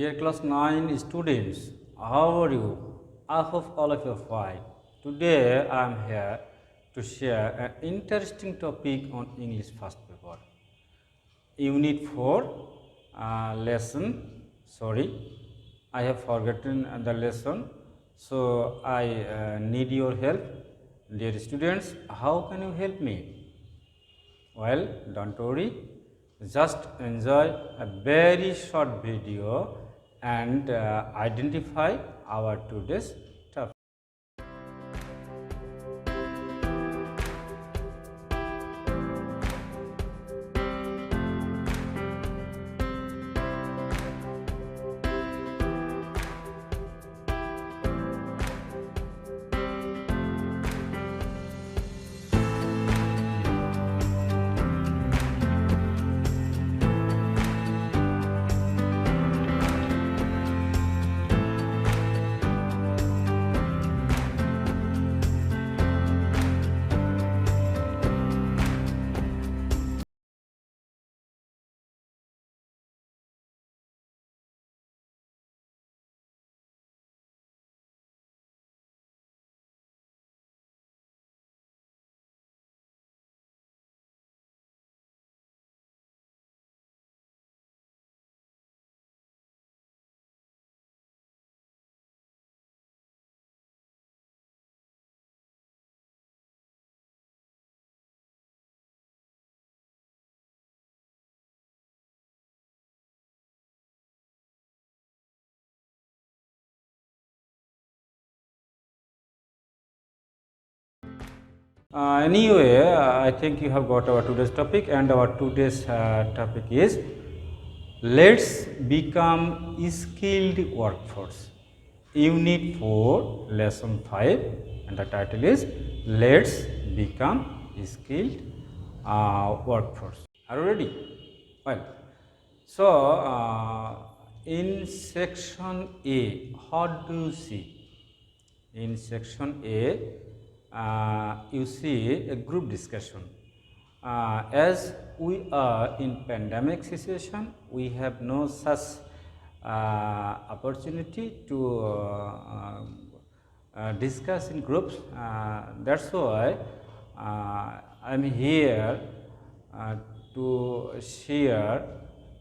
Dear class 9 students, how are you? I hope all of you are fine. Today I am here to share an interesting topic on English first paper. Unit 4 lesson, sorry, I have forgotten the lesson, so I need your help. Dear students, how can you help me? Well, don't worry, just enjoy a very short video and identify our today's topic. Anyway, I think you have got our today's topic, and our today's topic is let's become skilled workforce. Unit 4, lesson 5, and the title is let's become skilled workforce. Are you ready? Well, so in section A, what do you see? In section A, you see a group discussion. As we are in pandemic situation, we have no such opportunity to discuss in groups. That's why I'm here to share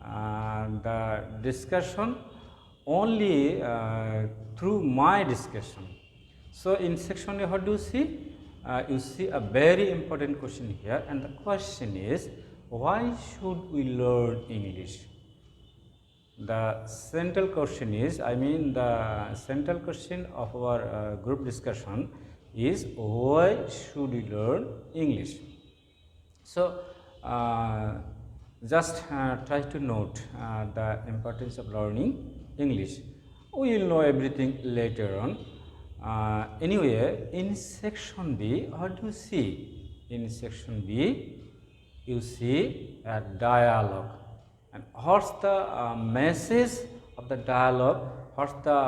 the discussion only through my discussion. So in section A, what do you see? You see a very important question here, and the question is, why should we learn English? The central question is, the central question of our group discussion is, why should we learn English? So just try to note the importance of learning English. We will know everything later on. Anyway, in section B, what do you see? In section B, you see a dialogue. And what's the message of the dialogue? What's the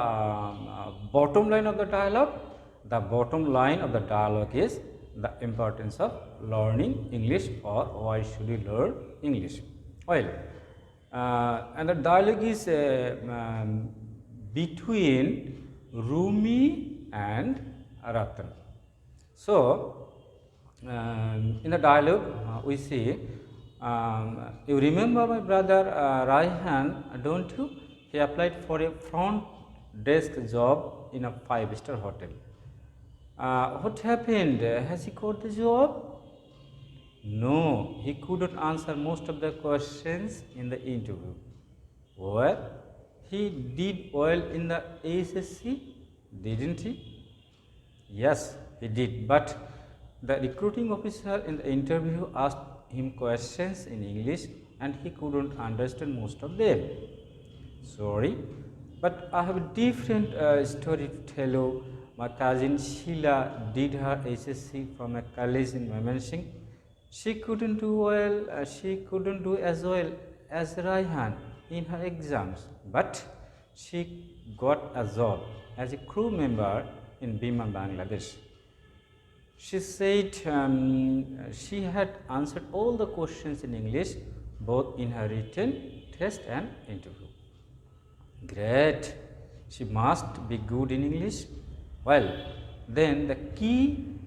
bottom line of the dialogue? The bottom line of the dialogue is the importance of learning English, or why should you learn English? Well, and the dialogue is between Rumi and Ratan. So, in the dialogue, we see, you remember my brother Raihan, don't you? He applied for a front desk job in a 5-star hotel. What happened? Has he got the job? No, he couldn't answer most of the questions in the interview. Well, he did well in the ASSC, didn't he? Yes, he did, but the recruiting officer in the interview asked him questions in English and he couldn't understand most of them. Sorry, but I have a different story to tell you. My cousin Sheila did her SSC from a college in Mymensingh. She couldn't do well, she couldn't do as well as Raihan in her exams, but she got a job as a crew member in Biman, Bangladesh. She said she had answered all the questions in English both in her written test and interview. Great. She must be good in English. Well, then the key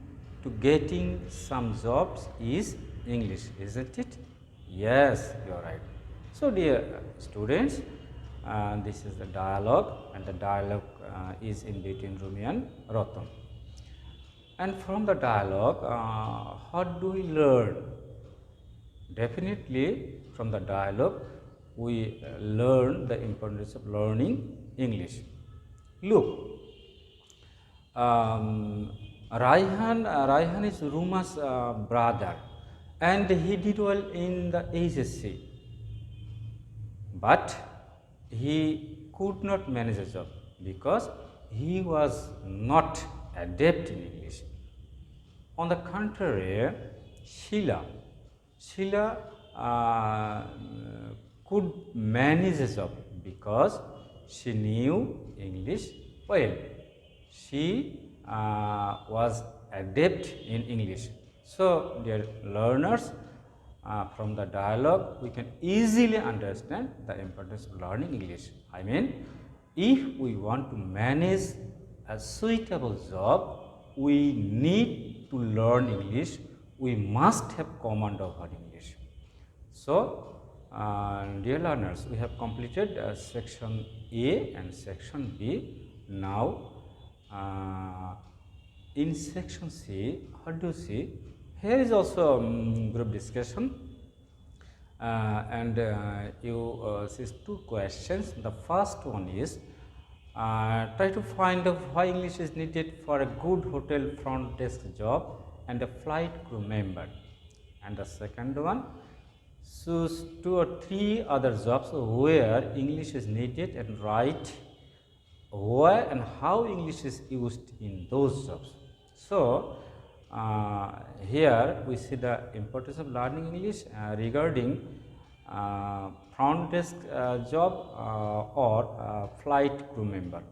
to getting some jobs is English, isn't it? Yes, you are right. So, dear students, this is the dialogue, and the dialogue is in between Rumi and Ratan. And from the dialogue, what do we learn? Definitely, from the dialogue, we learn the importance of learning English. Look, Raihan is Ruma's brother, and he did well in the HSC, but he could not manage a job because he was not adept in English. On the contrary, Sheila could manage a job because she knew English well. She was adept in English. So, dear learners, from the dialogue, we can easily understand the importance of learning English. I mean, if we want to manage a suitable job, we need to learn English. We must have command over English. So, dear learners, we have completed section A and section B. Now, in section C, what do you see? Here is also group discussion, and you see two questions. The first one is try to find out why English is needed for a good hotel front desk job and a flight crew member. And the second one, choose 2 or 3 other jobs where English is needed and write why and how English is used in those jobs. So, here we see the importance of learning English regarding front desk job or flight crew member.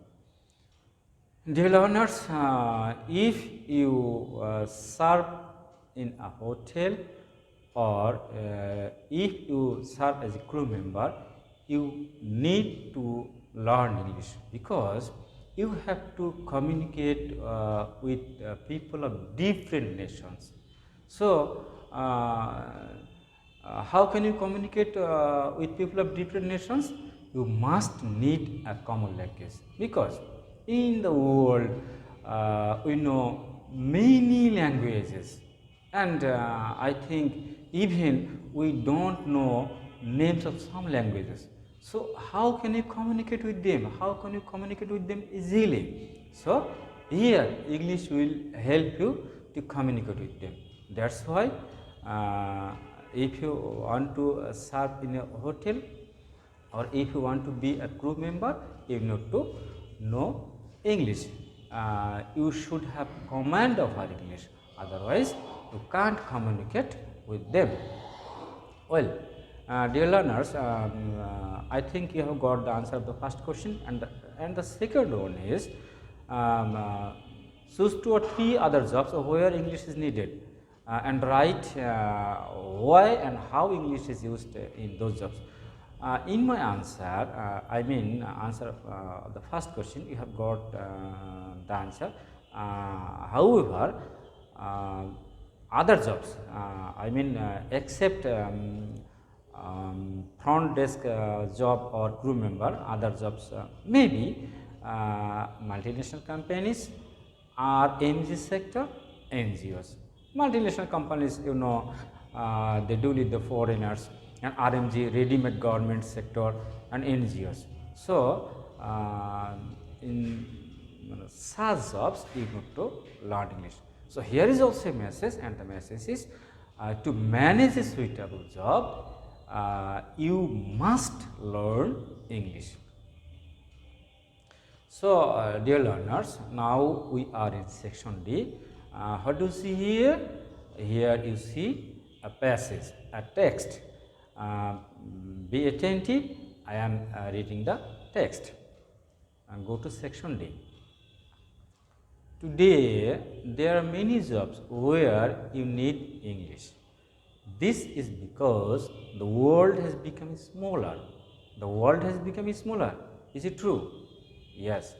Dear learners, if you serve in a hotel or if you serve as a crew member, you need to learn English because you have to communicate with people of different nations. So, how can you communicate with people of different nations? You must need a common language because in the world we know many languages, and I think even we don't know names of some languages. So, how can you communicate with them? How can you communicate with them easily? So, here English will help you to communicate with them. That is why if you want to serve in a hotel or if you want to be a crew member, you need to know English. You should have command over English, otherwise you can't communicate with them. Well, dear learners, I think you have got the answer of the first question, and the second one is choose 2 or 3 other jobs where English is needed and write why and how English is used in those jobs. In my answer, I mean answer the first question, you have got the answer. However, other jobs, I mean except front desk job or crew member, other jobs maybe multinational companies or MG sector, NGOs. Multinational companies, you know, they deal with the foreigners, and RMG, ready-made government sector, and NGOs. So, in such jobs, you need to learn English. So, here is also a message, and the message is to manage a suitable job, you must learn English. So, dear learners, now we are in section D. What do you see here? Here you see a passage, a text. Be attentive, I am reading the text, and go to section D. Today, there are many jobs where you need English. This is because the world has become smaller. The world has become smaller. Is it true? Yes.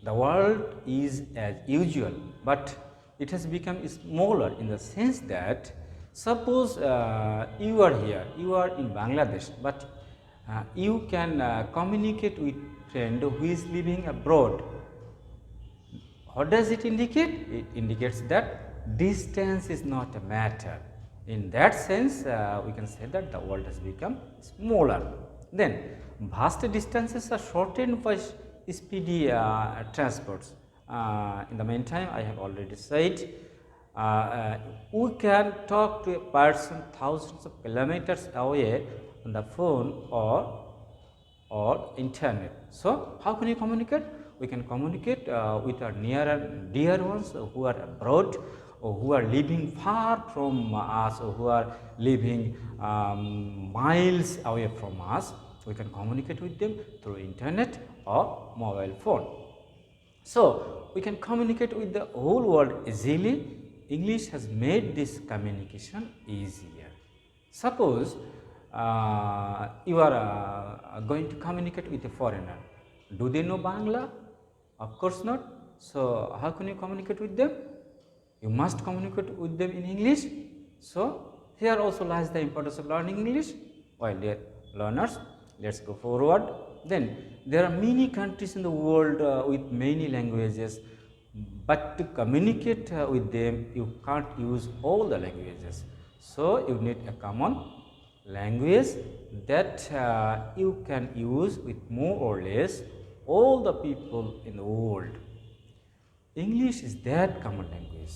The world is as usual, but it has become smaller in the sense that suppose you are here, you are in Bangladesh, but you can communicate with friend who is living abroad. What does it indicate? It indicates that distance is not a matter. In that sense, we can say that the world has become smaller. Then, vast distances are shortened by speedy transports. In the meantime, I have already said we can talk to a person thousands of kilometers away on the phone or internet. So, how can you communicate? We can communicate with our near and dear ones who are abroad or who are living far from us or who are living miles away from us. We can communicate with them through internet or mobile phone. So, we can communicate with the whole world easily. English has made this communication easier. Suppose you are going to communicate with a foreigner. Do they know Bangla? Of course not. So, how can you communicate with them? You must communicate with them in English. So, here also lies the importance of learning English. Well, dear learners, let us go forward. Then, there are many countries in the world with many languages, but to communicate with them, you can't use all the languages. So, you need a common language that you can use with more or less all the people in the world. English is that common language.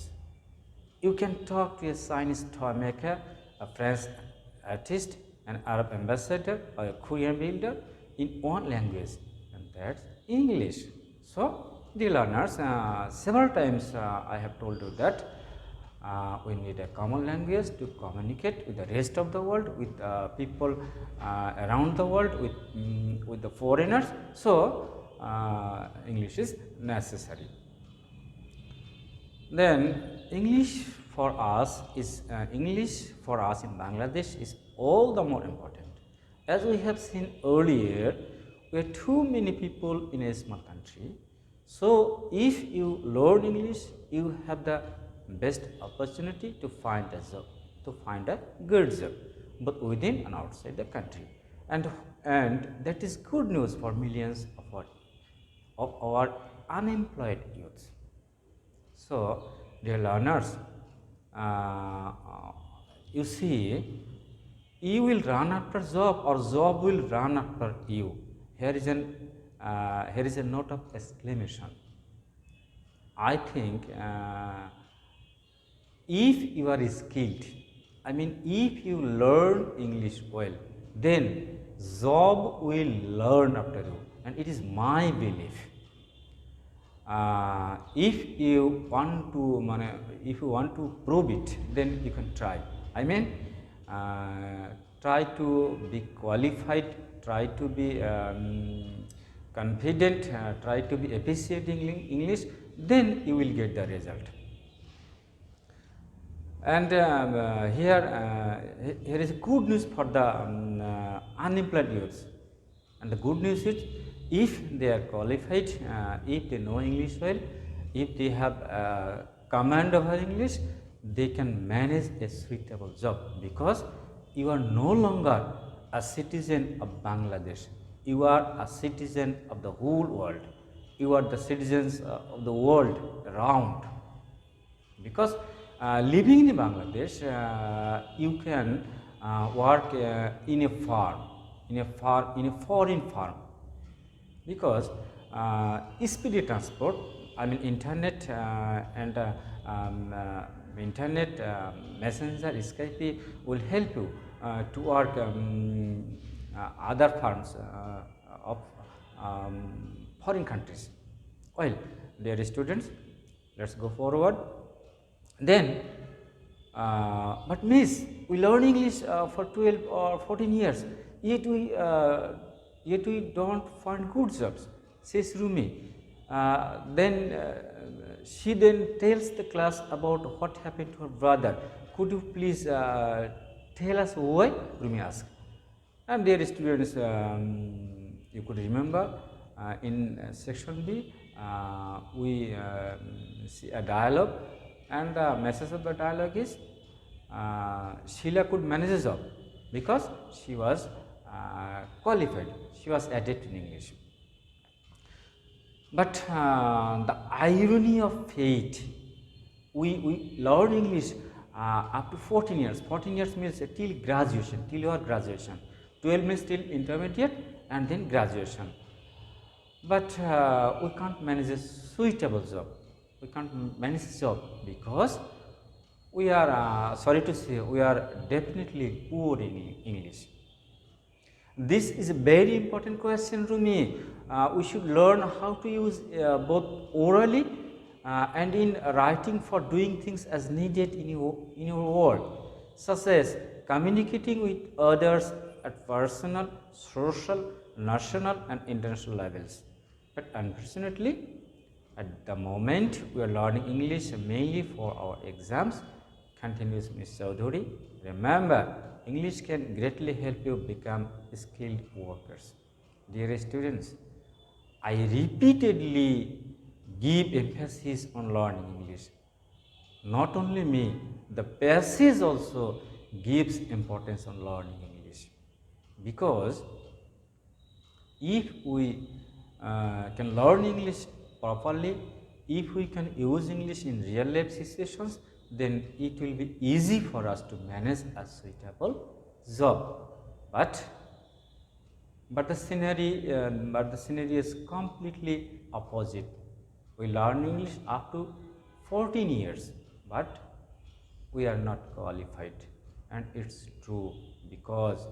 You can talk to a Chinese toy maker, a French artist, an Arab ambassador, or a Korean builder in one language, and that's English. So, dear learners, several times I have told you that we need a common language to communicate with the rest of the world, with people around the world, with the foreigners. So, English is necessary. Then English for us in Bangladesh is all the more important. As we have seen earlier, we are too many people in a small country. So, if you learn English, you have the best opportunity to find a job, to find a good job, both within and outside the country. And that is good news for millions of our unemployed youth. So, dear learners, you see, you will run after job or job will run after you. Here is a note of exclamation. I think if you are skilled, if you learn English well, then job will learn after you, and it is my belief. If you want to prove it, then you can try. Try to be qualified, try to be confident, try to be efficient in English, then you will get the result. And here is good news for the unemployed youths. And the good news is, if they are qualified, if they know English well, if they have command over English, they can manage a suitable job, because you are no longer a citizen of Bangladesh. You are a citizen of the whole world. You are the citizens of the world around. Because living in Bangladesh, you can work in a farm, in a foreign farm, because speedy transport, internet and internet, messenger, Skype will help you to work other farms of foreign countries. Well, dear students, let us go forward. Then, but miss, we learn English for 12 or 14 years, yet we don't find good jobs, says Rumi. She then tells the class about what happened to her brother. Could you please tell us why? Rumi asked. And dear students, you could remember in section B, we see a dialogue, and the message of the dialogue is Sheila could manage a job because she was qualified, she was adept in English. But the irony of fate, we learn English up to 14 years. 14 years means till graduation, till your graduation. 12 means till intermediate and then graduation. But we can't manage a suitable job. We can't manage a job because we are, sorry to say, we are definitely poor in English. This is a very important question, Rumi. We should learn how to use both orally and in writing for doing things as needed in your work, such as communicating with others at personal, social, national and international levels. But unfortunately, at the moment we are learning English mainly for our exams, continues Ms. Chaudhuri. Remember, English can greatly help you become skilled workers. Dear students, I repeatedly give emphasis on learning English. Not only me, the passage also gives importance on learning English, because if we can learn English properly, if we can use English in real life situations, then it will be easy for us to manage a suitable job. But the scenario is completely opposite. We learn English up to 14 years, but we are not qualified, and it's true, because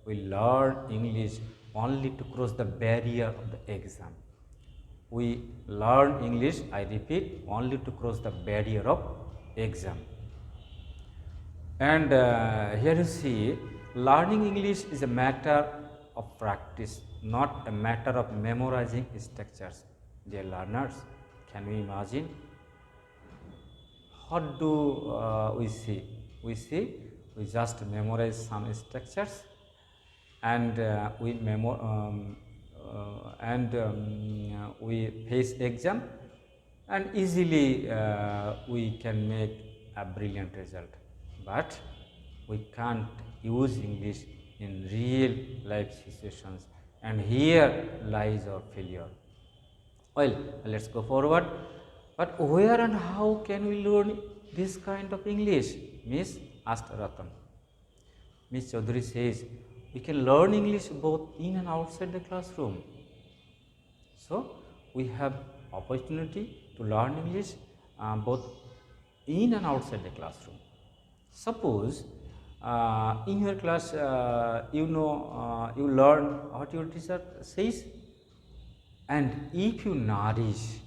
we learn English only to cross the barrier of the exam. We learn English, I repeat, only to cross the barrier of exam. And here you see, learning English is a matter of practice, not a matter of memorizing structures. Dear learners, can we imagine? What do we see? We just memorize some structures, and we face exam, and easily we can make a brilliant result. But we can't use English in real life situations, and here lies our failure. Well, let's go forward. But where and how can we learn this kind of English? Miss asked Ratan. Miss Chaudhuri says, we can learn English both in and outside the classroom. So, we have opportunity to learn English both in and outside the classroom. Suppose in your class, you learn what your teacher says, and if you nourish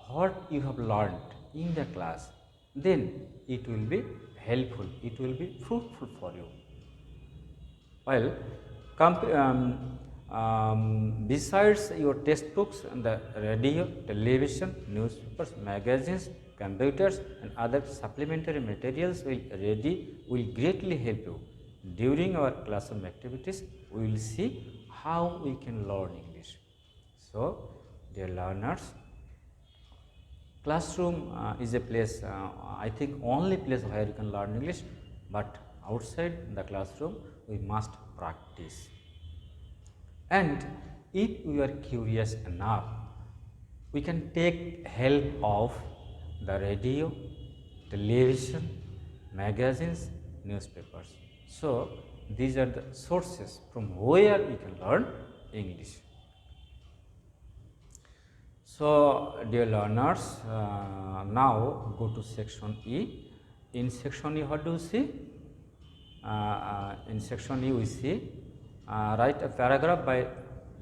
what you have learned in the class, then it will be helpful, it will be fruitful for you. Well, besides your textbooks and the radio, television, newspapers, magazines, computers and other supplementary materials will greatly help you. During our classroom activities, we will see how we can learn English. So, dear learners, classroom is a place, I think only place where you can learn English, but outside the classroom we must practice. And if we are curious enough, we can take help of the radio, television, magazines, newspapers. So, these are the sources from where we can learn English. So, dear learners, now go to section E. In section E, what do you see? In section E, we see write a paragraph by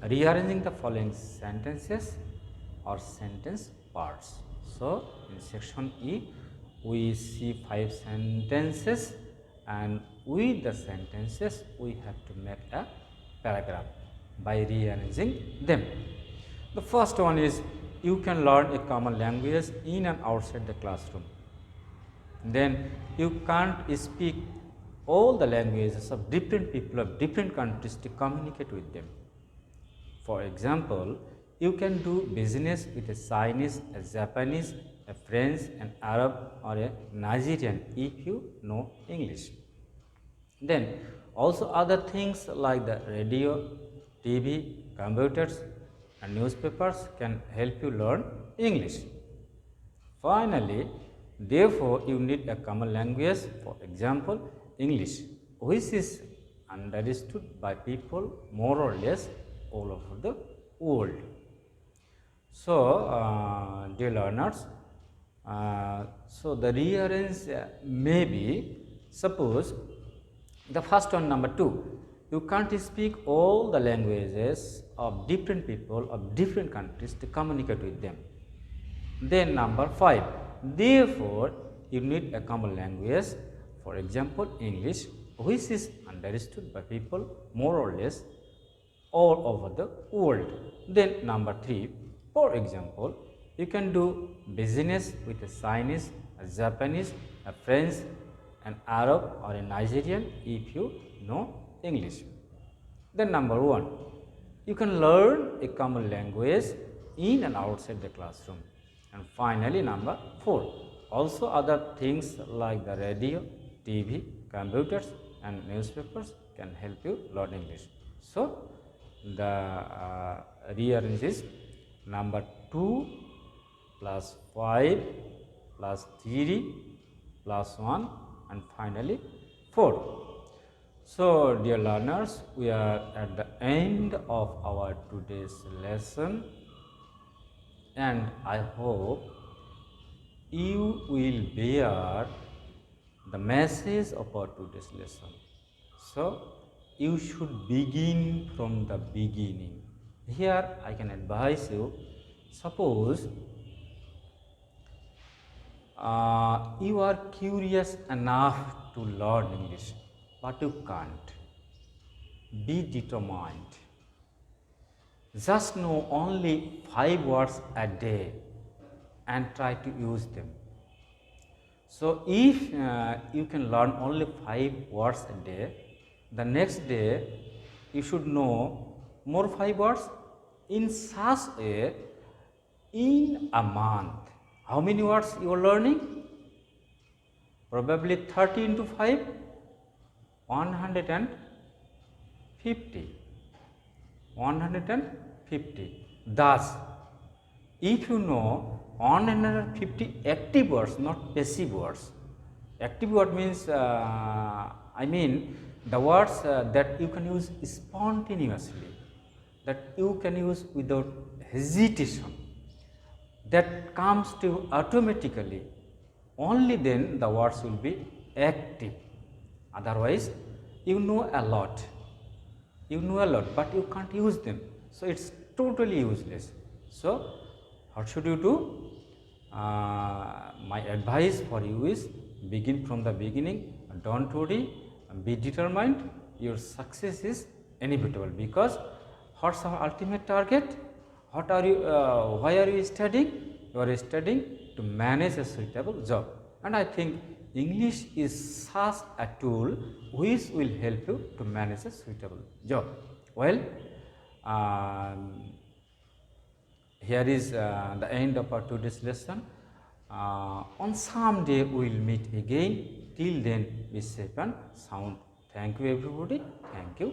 rearranging the following sentences or sentence parts. So, in section E, we see 5 sentences, and with the sentences we have to make a paragraph by rearranging them. The first one is, you can learn a common language in and outside the classroom. Then you can't speak all the languages of different people of different countries to communicate with them. For example, you can do business with a Chinese, a Japanese, a French, an Arab or a Nigerian if you know English. Then also other things like the radio, TV, computers and newspapers can help you learn English. Finally, therefore, you need a common language, for example, English, which is understood by people more or less all over the world. So, dear learners, so the rearrange may be, suppose the first one, number 2, you can't speak all the languages of different people of different countries to communicate with them. Then number 5, therefore, you need a common language, for example, English, which is understood by people more or less all over the world. Then number 3, for example, you can do business with a Chinese, a Japanese, a French, an Arab or a Nigerian if you know English. Then number 1, you can learn a common language in and outside the classroom. And finally, number 4, also other things like the radio, TV, computers and newspapers can help you learn English. So, the rearrange is number 2 plus 5 plus 3 plus 1 and finally 4. So, dear learners, we are at the end of our today's lesson, and I hope you will bear the message of our today's lesson. So, you should begin from the beginning. Here I can advise you, suppose you are curious enough to learn English, but you can't. Be determined. Just know only 5 words a day and try to use them. So, if you can learn only 5 words a day, the next day you should know more 5 words. In such a, in a month, how many words you are learning? Probably 30 into 5, 150. 150. Thus, if you know 150 active words, not passive words. Active word means, I mean the words that you can use spontaneously, that you can use without hesitation, that comes to you automatically. Only then the words will be active. Otherwise, you know a lot, but you can't use them. So, it is totally useless. So, what should you do? My advice for you is begin from the beginning. Don't worry, be determined. Your success is inevitable, because what's our ultimate target? What are you? Why are you studying? You are studying to manage a suitable job, and I think English is such a tool which will help you to manage a suitable job. Well, here is the end of our today's lesson. On some day we will meet again. Till then, be safe and sound. Thank you everybody. Thank you.